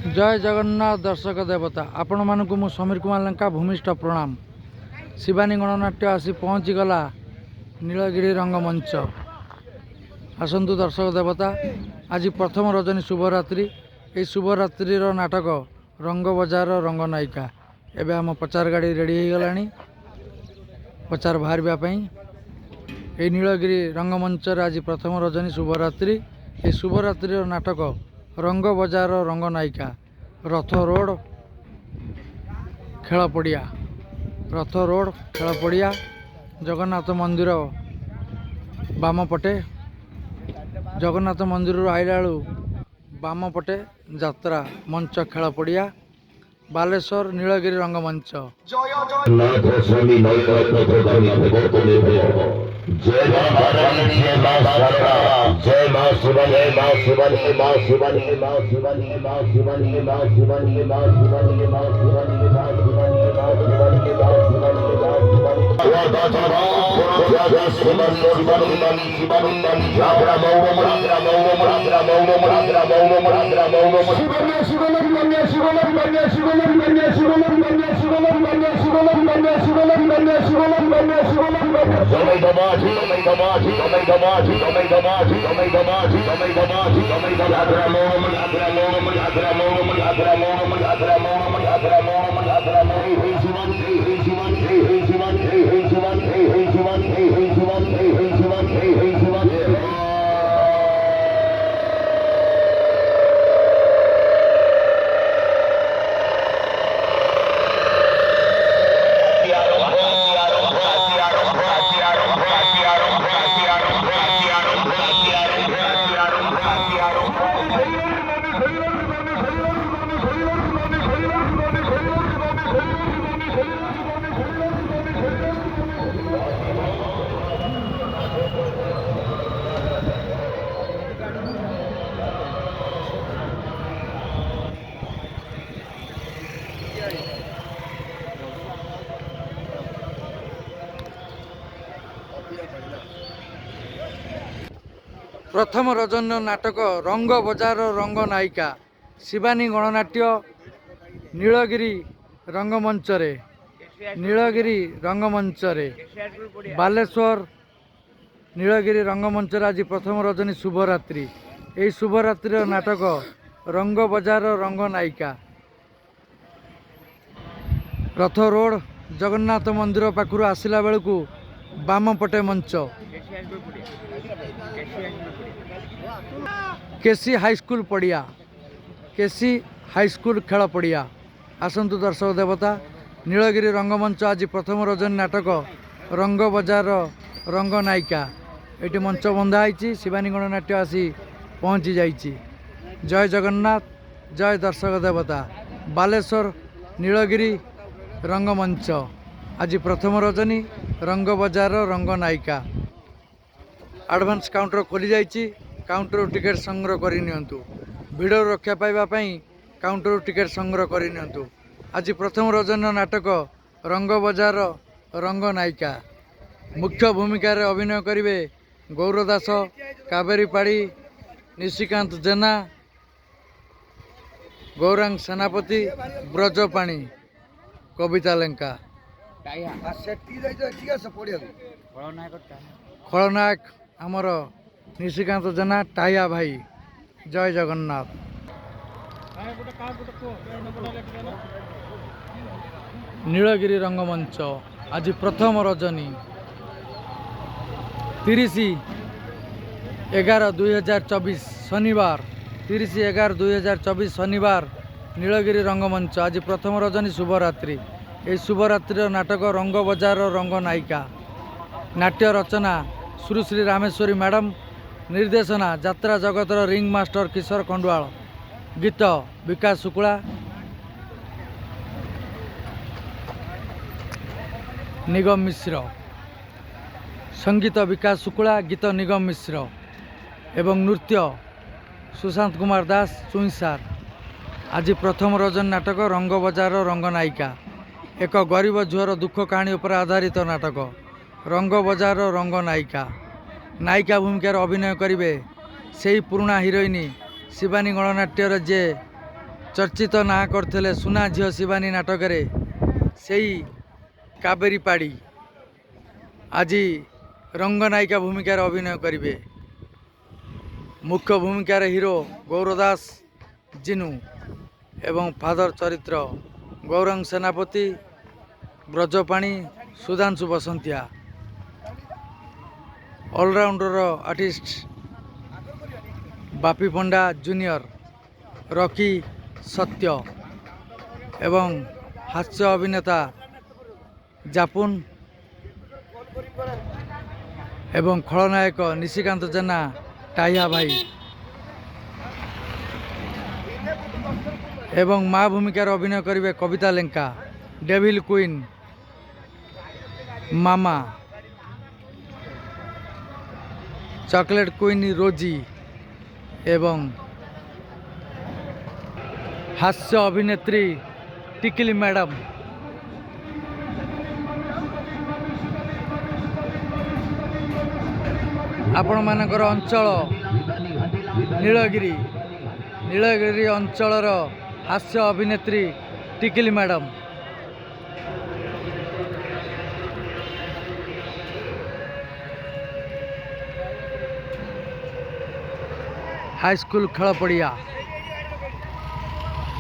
जय जगन्नाथ दर्शक देवता आपण मानक मु समीर कुमार लंका भूमिष्ठ प्रणाम। शिवानी गणनाट्य आसी पहुँची गला नीलगिरी रंगमंच। आसतु दर्शक देवता आज प्रथम रजनी शुभरात्रि। ये शुभरात्रि नाटक रंग बजार रंग नायिका एवं आम प्रचार गाड़ी रेडी हो गला प्रचार बाहर ये नीलगिरी रंगमंच आज प्रथम रजनी शुभरात्रि। ये शुभरात्रि नाटक रंग बजार रंग नायिका रथ रोड खेल पड़िया रथ रोड खेल पड़िया जगन्नाथ मंदिर बाम पटे जगन्नाथ मंदिर आइला बाम पटे यात्रा मंच खेल पड़िया बालेश्वर नीलगिरी रंगमंच। जय मां शिवानी मां शिवानी मां शिवानी मां शिवानी मां शिवानी मां शिवानी मां शिवानी मां शिवानी मां शिवानी मां शिवानी मां शिवानी मां प्रथम रजन नाटक रंग बजार रंग नायिका शिवानी गणनाट्य नीलगिरी रंगमंच नीलगिरी रंगमंच बालेश्वर नीलगिरी रंगमंच आज प्रथम रजनी शुभरात्रि। यही शुभरात्रि नाटक रंग बजार रंग नायिका रथ रोड जगन्नाथ मंदिर पाखु आसला बेलू बाम पटे मंच केसी हाईस्कूल पड़िया केसी हाईस्कूल खेल पड़िया। आसतु दर्शक देवता नीलगिरी रंगमंच आज प्रथम रजनी नाटक रंग बजार रंग नायिका ये मंच बंधा है शिवानी गणनाट्य आसी पहुँची जाइए। जय जगन्नाथ जय दर्शक देवता बालेश्वर नीलगिरी रंगमंच आज प्रथम रजनी रंग बजार रंग नायिका एडवांस काउंटर खोली जाइए। काउंटर टिकेट संग्रह करनियंतु भिड़ रक्षा पाइबापी काउंटर टिकेट संग्रह करनियंतु। आज प्रथम रजन नाटक रंग बजार रंग नायिका मुख्य भूमिका रे अभिनय करिवे गौरदास कावेरी पाड़ी निशिकांत जेना गौरांग सेनापति ब्रजपाणी कविता लेंका खलनायक आमर निशिकांत जेना टाया भाई। जय जगन्नाथ। नीलगिरी रंगमंच आज प्रथम रजनी 30/11/2024 शनिवार 30/11/2024 शनिवार नीलगिरी रंगमंच आज प्रथम रजनी शुभरात्रि। ये शुभरात्रि नाटक रंग बजार रंग नायिका नाट्य रचना सुश्री रामेश्वरी मैडम निर्देशना यात्रा जगतर रिंग मास्टर किशोर खंडवाल गीत विकास शुक्ला निगम मिश्र संगीत विकास शुक्ला गीत निगम मिश्र एवं नृत्य सुशांत कुमार दास चुईसार। आज प्रथम रजन नाटक रंग बजार रंग नायिका एक गरीब झुअर दुख कहानी उपर आधारित नाटक रंग बजार रंग नायिका नायिका भूमिकार अभिनय करेंगे से ही पुराणा हिरोइन शिवानी गणनाट्यर जे ଚର୍ଚ୍ଚିତ ନାଁ କରିଥିଲେ ସୁନା ଝିଅ ଶିବାନୀ ନାଟକରେ ସେଇ କାବେରୀ ପାଢ଼ୀ ଆଜି ରଙ୍ଗନାୟିକା ଭୂମିକାରେ ଅଭିନୟ କରିବେ। ମୁଖ୍ୟ ଭୂମିକାରେ ହିରୋ ଗୌର ଦାସ ଜିନୁ ଏବଂ ଫାଦର ଚରିତ୍ର Gouranga Senapati, Brajapani, Sudhanshu Basantia. All-rounder artist Bapi Panda junior, Rocky, Satya ଏବଂ ହାସ୍ୟ ଅଭିନେତା ଜାପୁନ ଏବଂ ଖଳନାୟକ ନିଶିକାନ୍ତ ଜେନା ଟାହିଆ ଭାଇ ଏବଂ ମା ଭୂମିକାରେ ଅଭିନୟ କରିବେ କବିତା ଲେଙ୍କା, ଡେଭିଲ କୁଇନ୍, ମାମା, ଚକୋଲେଟ୍ କୁଇନ୍ ରୋଜି ଏବଂ ହାସ୍ୟ ଅଭିନେତ୍ରୀ ଟିକିଲି ମ୍ୟାଡ଼ାମ। ଆପଣମାନଙ୍କର ଅଞ୍ଚଳ ନୀଳଗିରି ଅଞ୍ଚଳର ହାସ୍ୟ ଅଭିନେତ୍ରୀ ଟିକିଲି ମ୍ୟାଡ଼ାମ। ହାଇସ୍କୁଲ ଖେଳ ପଡ଼ିଆ।